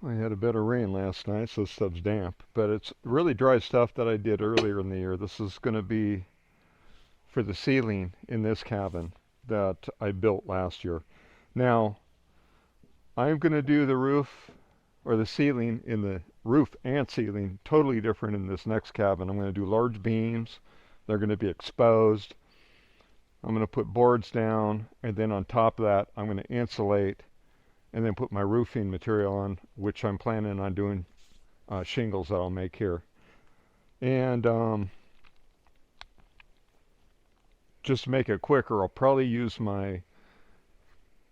I had a bit of rain last night, so stuff's damp. But it's really dry stuff that I did earlier in the year. This is going to be for the ceiling in this cabin that I built last year. Now, I'm going to do the roof or the ceiling in the roof and ceiling totally different in this next cabin. I'm going to do large beams. They're going to be exposed. I'm going to put boards down, and then on top of that, I'm going to insulate and then put my roofing material on, which I'm planning on doing shingles that I'll make here. And just to make it quicker, I'll probably use my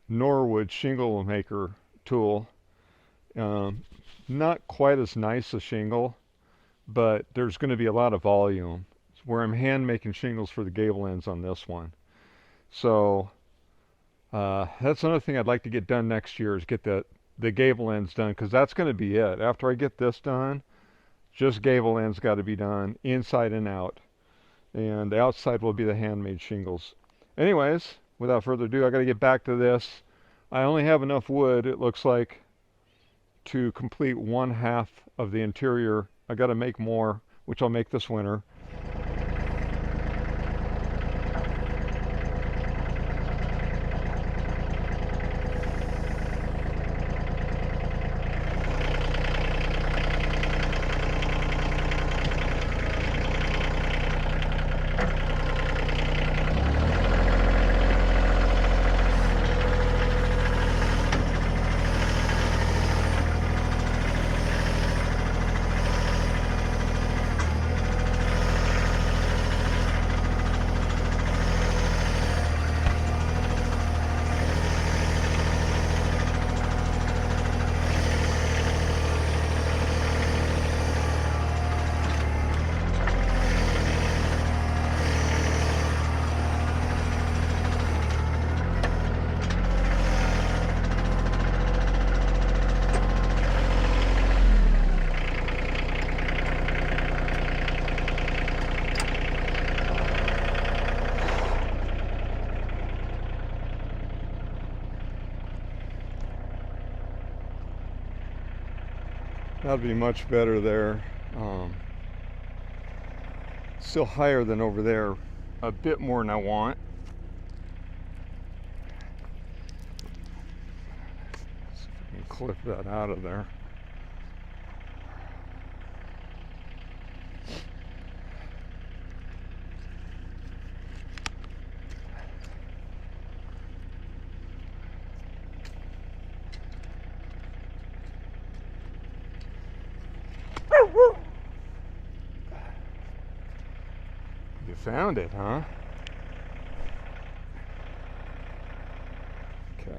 Norwood shingle maker tool. Not quite as nice a shingle, but there's going to be a lot of volume. It's where I'm hand making shingles for the gable ends on this one. So that's another thing I'd like to get done next year, is get the gable ends done, because that's going to be it. After I get this done, just gable ends got to be done, inside and out. And the outside will be the handmade shingles. Anyways, without further ado, I got to get back to this. I only have enough wood, it looks like, to complete 1/2 of the interior. I got to make more, which I'll make this winter. That'd be much better there. Still higher than over there, a bit more than I want. See if I can clip that out of there. You found it, huh? Okay.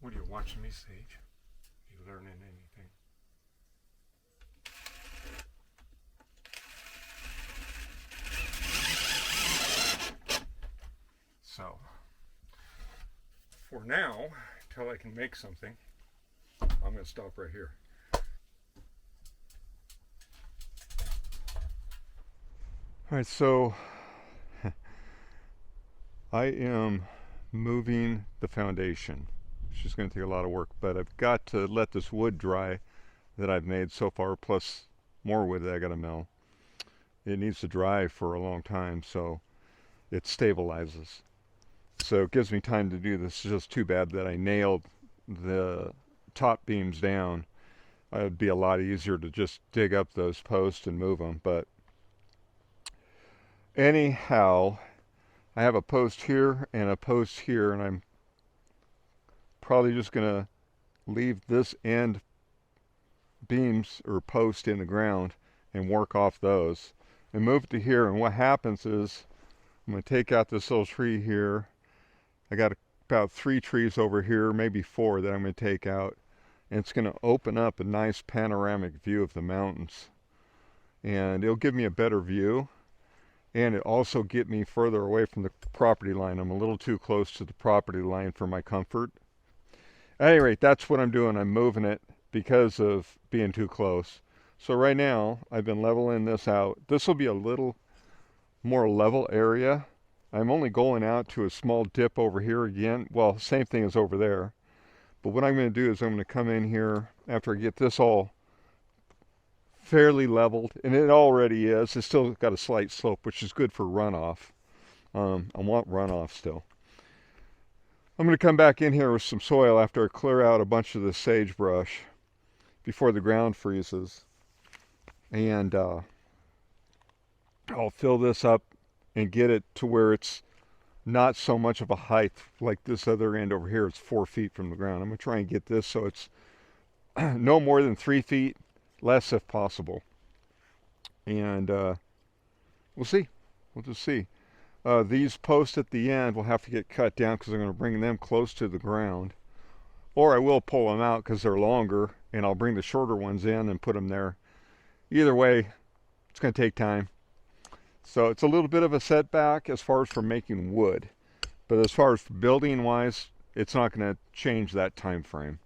What are you watching me, Sage? You learning anything? So, for now, until I can make something, I'm going to stop right here. All right, so I am moving the foundation. It's just going to take a lot of work, but I've got to let this wood dry that I've made so far, plus more wood that I got to mill. It needs to dry for a long time, so it stabilizes. So it gives me time to do this. It's just too bad that I nailed the top beams down. It would be a lot easier to just dig up those posts and move them, but anyhow, I have a post here and a post here, and I'm probably just going to leave this end beams or post in the ground and work off those and move it to here. And what happens is I'm going to take out this little tree here. I got about 3 trees over here, maybe 4 that I'm going to take out, and it's going to open up a nice panoramic view of the mountains, and it'll give me a better view, and it also get me further away from the property line. I'm a little too close to the property line for my comfort. At any rate, that's what I'm doing. I'm moving it because of being too close. So right now I've been leveling this out. This will be a little more level area. I'm only going out to a small dip over here again. Well, same thing as over there. But what I'm going to do is I'm going to come in here after I get this all fairly leveled, and it already is. It's still got a slight slope, which is good for runoff. I want runoff still. I'm going to come back in here with some soil after I clear out a bunch of the sagebrush before the ground freezes. And I'll fill this up and get it to where it's not so much of a height like this other end over here. It's 4 feet from the ground. I'm going to try and get this so it's no more than 3 feet, less if possible. And we'll see. We'll just see. These posts at the end will have to get cut down because I'm going to bring them close to the ground. Or I will pull them out because they're longer, and I'll bring the shorter ones in and put them there. Either way, it's going to take time. So it's a little bit of a setback as far as for making wood. But as far as building wise, it's not going to change that time frame.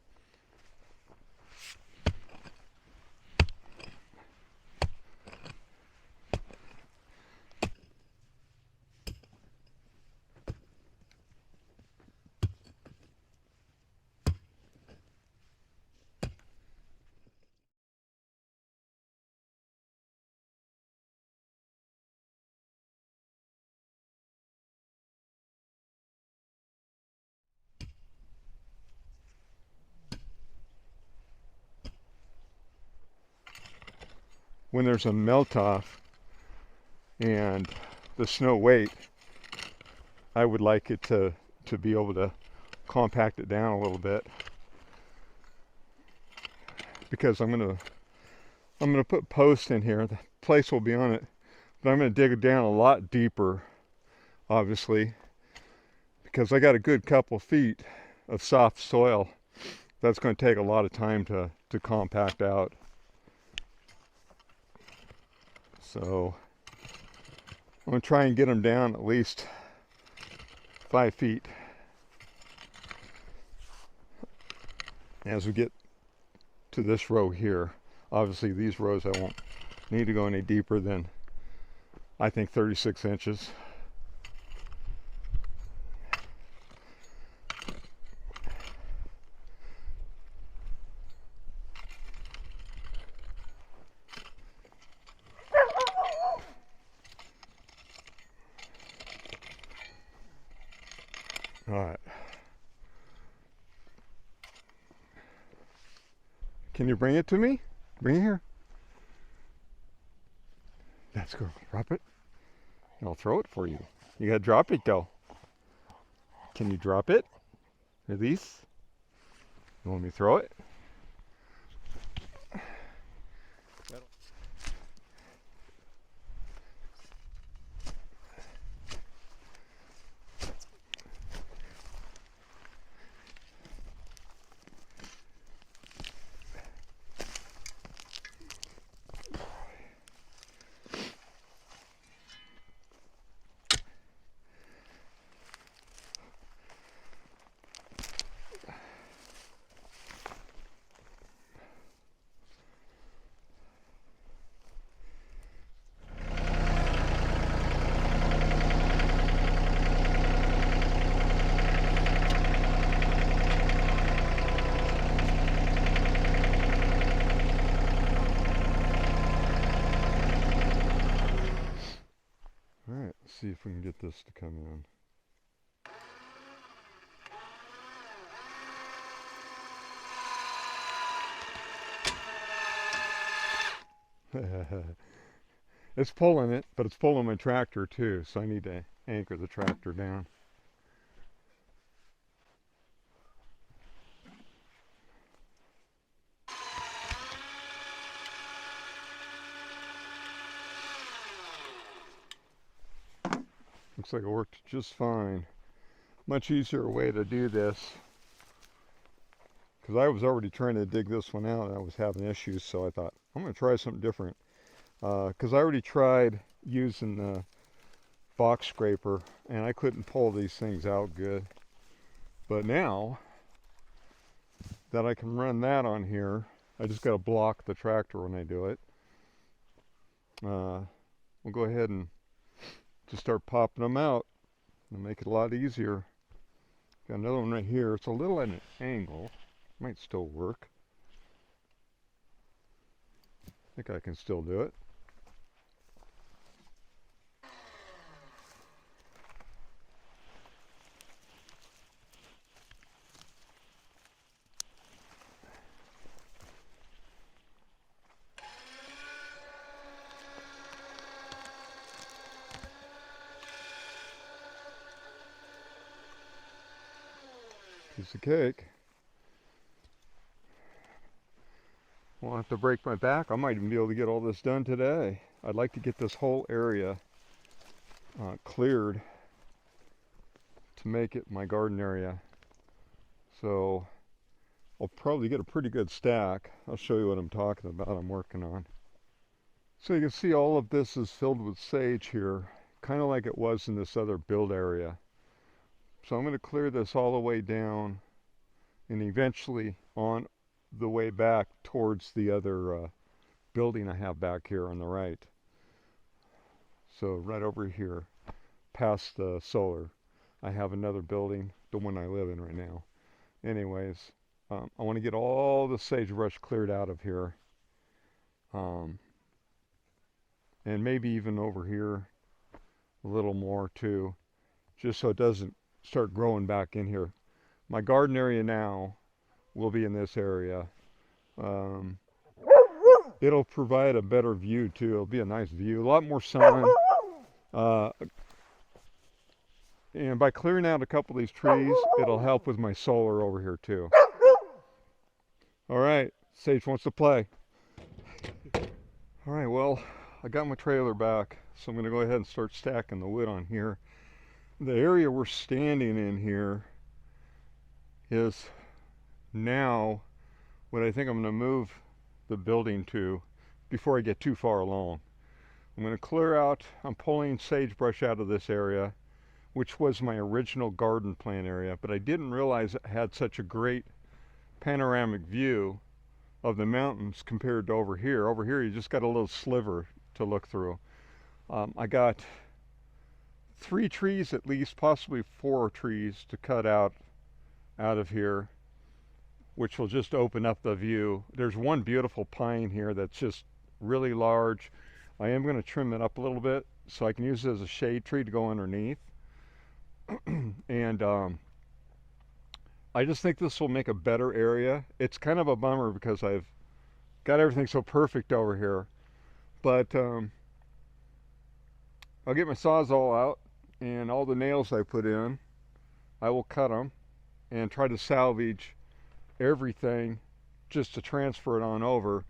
When there's a melt off and the snow weight, I would like it to be able to compact it down a little bit, because I'm gonna put posts in here. The place will be on it, but I'm gonna dig it down a lot deeper, obviously, because I got a good couple feet of soft soil. That's going to take a lot of time to compact out. So I'm going to try and get them down at least 5 feet. As we get to this row here, obviously these rows I won't need to go any deeper than, I think, 36 inches. All right. Can you bring it to me? Bring it here. Let's go. Drop it. And I'll throw it for you. You gotta drop it though. Can you drop it? Release. You want me to throw it? see if we can get this to come in. It's pulling it, but it's pulling my tractor too, so I need to anchor the tractor down. Looks like it worked just fine. Much easier way to do this, because I was already trying to dig this one out and I was having issues, so I thought I'm going to try something different. Because I already tried using the box scraper and I couldn't pull these things out good. But now that I can run that on here, I just got to block the tractor when I do it. We'll go ahead and just start popping them out and make it a lot easier. Got another one right here. It's a little at an angle. Might still work. I think I can still do it. Piece of cake. Won't have to break my back. I might even be able to get all this done today. I'd like to get this whole area cleared to make it my garden area. So I'll probably get a pretty good stack. I'll show you what I'm talking about, I'm working on. So you can see all of this is filled with sage here, kind of like it was in this other build area. So I'm going to clear this all the way down and eventually on the way back towards the other building I have back here on the right. So right over here, past the solar, I have another building, the one I live in right now. Anyways, I want to get all the sagebrush cleared out of here. And maybe even over here a little more too, just so it doesn't start growing back in here. My garden area now will be in this area. It'll provide a better view too. It'll be a nice view, a lot more sun. And by clearing out a couple of these trees, it'll help with my solar over here too. All right, Sage wants to play. All right, well, I got my trailer back, so I'm going to go ahead and start stacking the wood on here. The area we're standing in here is now what I think I'm going to move the building to before I get too far along. I'm going to clear out, I'm pulling sagebrush out of this area, which was my original garden plan area, but I didn't realize it had such a great panoramic view of the mountains compared to over here. Over here you just got a little sliver to look through. I got 3 trees at least, possibly 4 trees to cut out of here, which will just open up the view. There's one beautiful pine here that's just really large. I am going to trim it up a little bit so I can use it as a shade tree to go underneath. And I just think this will make a better area. It's kind of a bummer because I've got everything so perfect over here, but I'll get my Sawzall out, and all the nails I put in, I will cut them and try to salvage everything just to transfer it on over.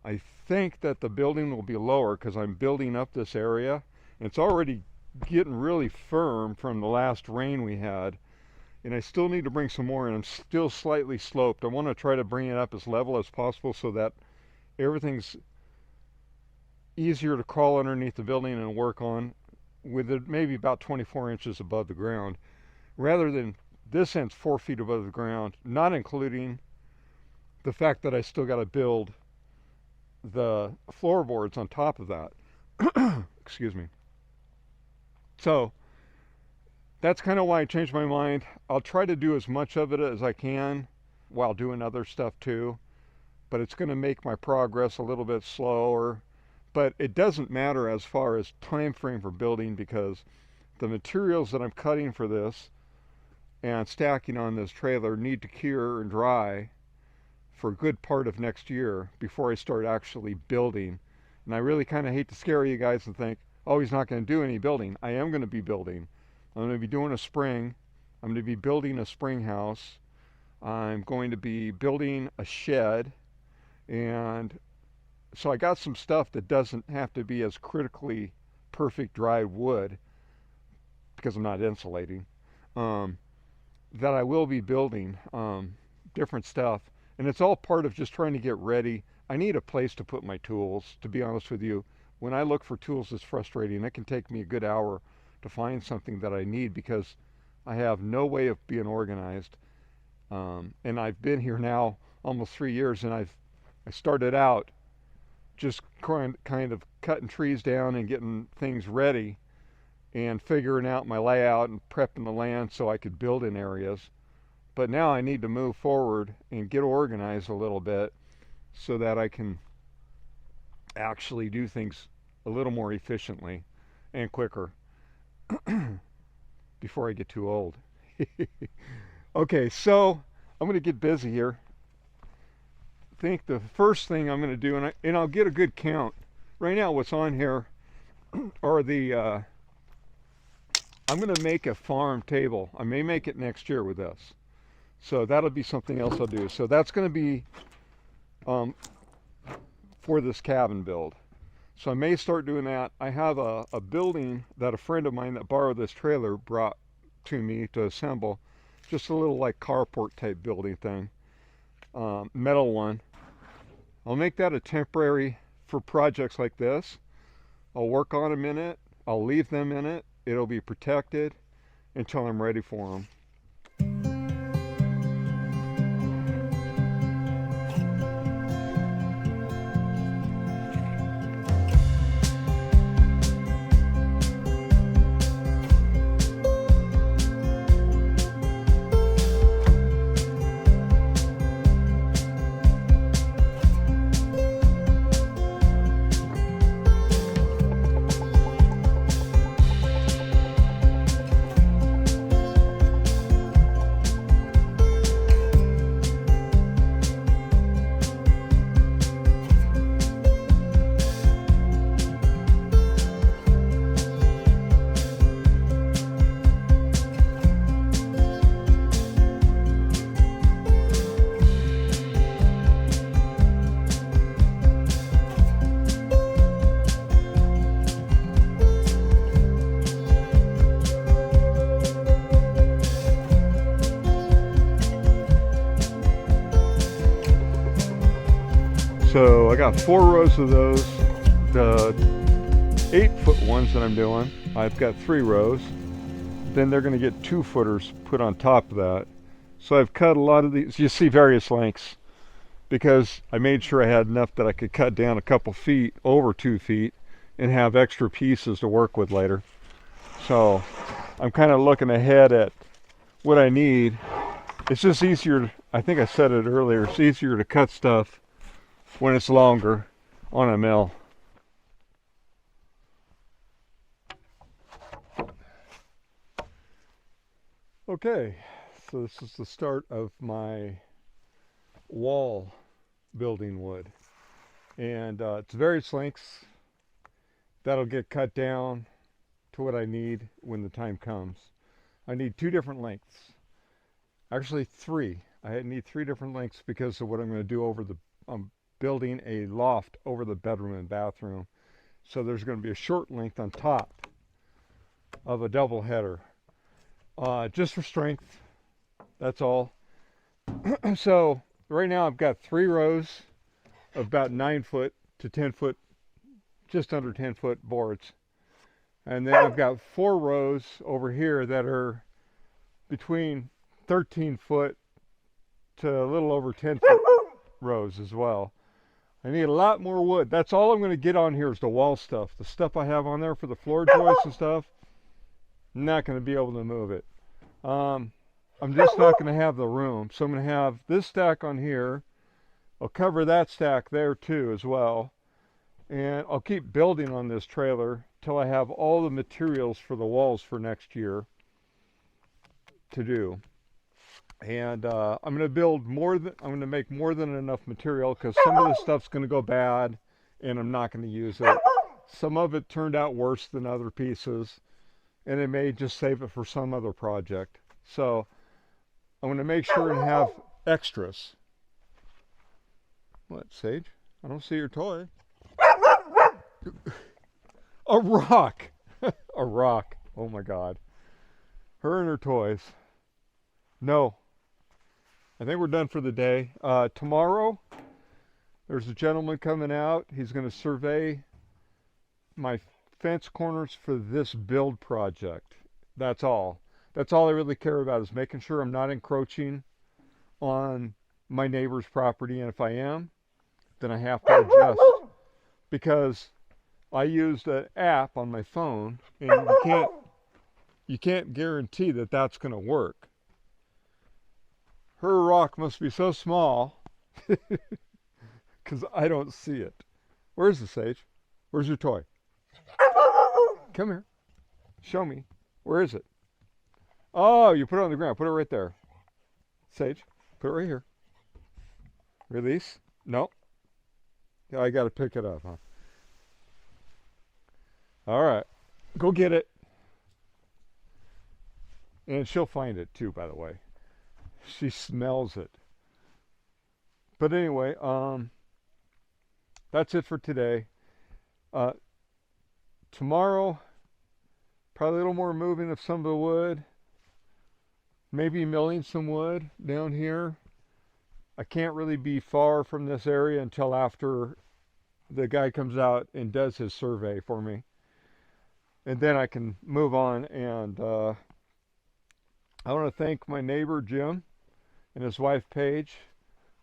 I think that the building will be lower because I'm building up this area. It's already getting really firm from the last rain we had, and I still need to bring some more in. I'm still slightly sloped. I want to try to bring it up as level as possible so that everything's easier to crawl underneath the building and work on, with it maybe about 24 inches above the ground, rather than this end's 4 feet above the ground, not including the fact that I still got to build the floorboards on top of that. Excuse me. So that's kind of why I changed my mind. I'll try to do as much of it as I can while doing other stuff too, but it's going to make my progress a little bit slower. But it doesn't matter as far as time frame for building, because the materials that I'm cutting for this and stacking on this trailer need to cure and dry for a good part of next year before I start actually building. And I really kind of hate to scare you guys and think, oh, he's not going to do any building. I am going to be building. I'm going to be doing a spring. I'm going to be building a spring house. I'm going to be building a shed. And so I got some stuff that doesn't have to be as critically perfect dried wood, because I'm not insulating, that I will be building different stuff. And it's all part of just trying to get ready. I need a place to put my tools, to be honest with you. When I look for tools, it's frustrating. It can take me a good hour to find something that I need, because I have no way of being organized. And I've been here now almost 3 years, and I started out just kind of cutting trees down and getting things ready and figuring out my layout and prepping the land so I could build in areas. But now I need to move forward and get organized a little bit so that I can actually do things a little more efficiently and quicker before I get too old. Okay, so I'm going to get busy here. I think the first thing I'm going to do, and I'll get a good count. Right now what's on here are the I'm going to make a farm table. I may make it next year with this. So that'll be something else I'll do. So that's going to be for this cabin build. So I may start doing that. I have a building that a friend of mine that borrowed this trailer brought to me to assemble. Just a little like carport type building thing. Metal one. I'll make that a temporary for projects like this. I'll work on them in it. I'll leave them in it. It'll be protected until I'm ready for them. So I got 4 rows of those. The 8-foot ones that I'm doing, I've got 3 rows. Then they're going to get 2-footers put on top of that. So I've cut a lot of these. You see various lengths, because I made sure I had enough that I could cut down a couple feet, over 2 feet, and have extra pieces to work with later. So I'm kind of looking ahead at what I need. It's just easier, I think I said it earlier, it's easier to cut stuff when it's longer on a mill. Okay, so this is the start of my wall building wood, and it's various lengths that'll get cut down to what I need when the time comes. I need 2 different lengths, actually 3. I need 3 different lengths because of what I'm going to do over the building a loft over the bedroom and bathroom. So there's going to be a short length on top of a double header, just for strength, that's all. So right now I've got 3 rows of about 9-foot to 10-foot, just under 10-foot boards, and then I've got 4 rows over here that are between 13-foot to a little over 10-foot rows as well. I need a lot more wood. That's all I'm going to get on here is the wall stuff. The stuff I have on there for the floor joists and stuff, I'm not going to be able to move it. I'm just not going to have the room. So I'm going to have this stack on here. I'll cover that stack there too as well. And I'll keep building on this trailer till I have all the materials for the walls for next year to do. And I'm going to build more than I'm going to make more than enough material because some of the stuff's going to go bad and I'm not going to use it. Some of it turned out worse than other pieces, and I may just save it for some other project. So I'm going to make sure and have extras. What, Sage? I don't see your toy. A rock! A rock. Oh my God. Her and her toys. No. I think we're done for the day. Tomorrow, there's a gentleman coming out. He's going to survey my fence corners for this build project. That's all. That's all I really care about, is making sure I'm not encroaching on my neighbor's property. And if I am, then I have to adjust, because I used an app on my phone, and you can't guarantee that that's going to work. Her rock must be so small because I don't see it. Where's the Sage? Where's your toy? Come here. Show me. Where is it? Oh, you put it on the ground. Put it right there. Sage, put it right here. Release. No. Yeah, I got to pick it up, huh? All right. Go get it. And she'll find it too, by the way. She smells it. But anyway, that's it for today. Tomorrow, probably a little more moving of some of the wood. Maybe milling some wood down here. I can't really be far from this area until after the guy comes out and does his survey for me. And then I can move on. And I want to thank my neighbor Jim and his wife Paige.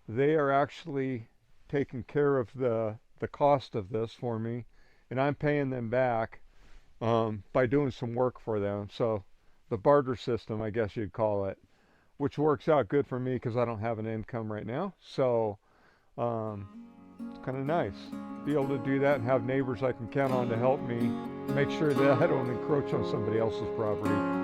They are actually taking care of the cost of this for me, and I'm paying them back by doing some work for them. So the barter system, I guess you'd call it, which works out good for me because I don't have an income right now. So it's kind of nice to be able to do that and have neighbors I can count on to help me make sure that I don't encroach on somebody else's property.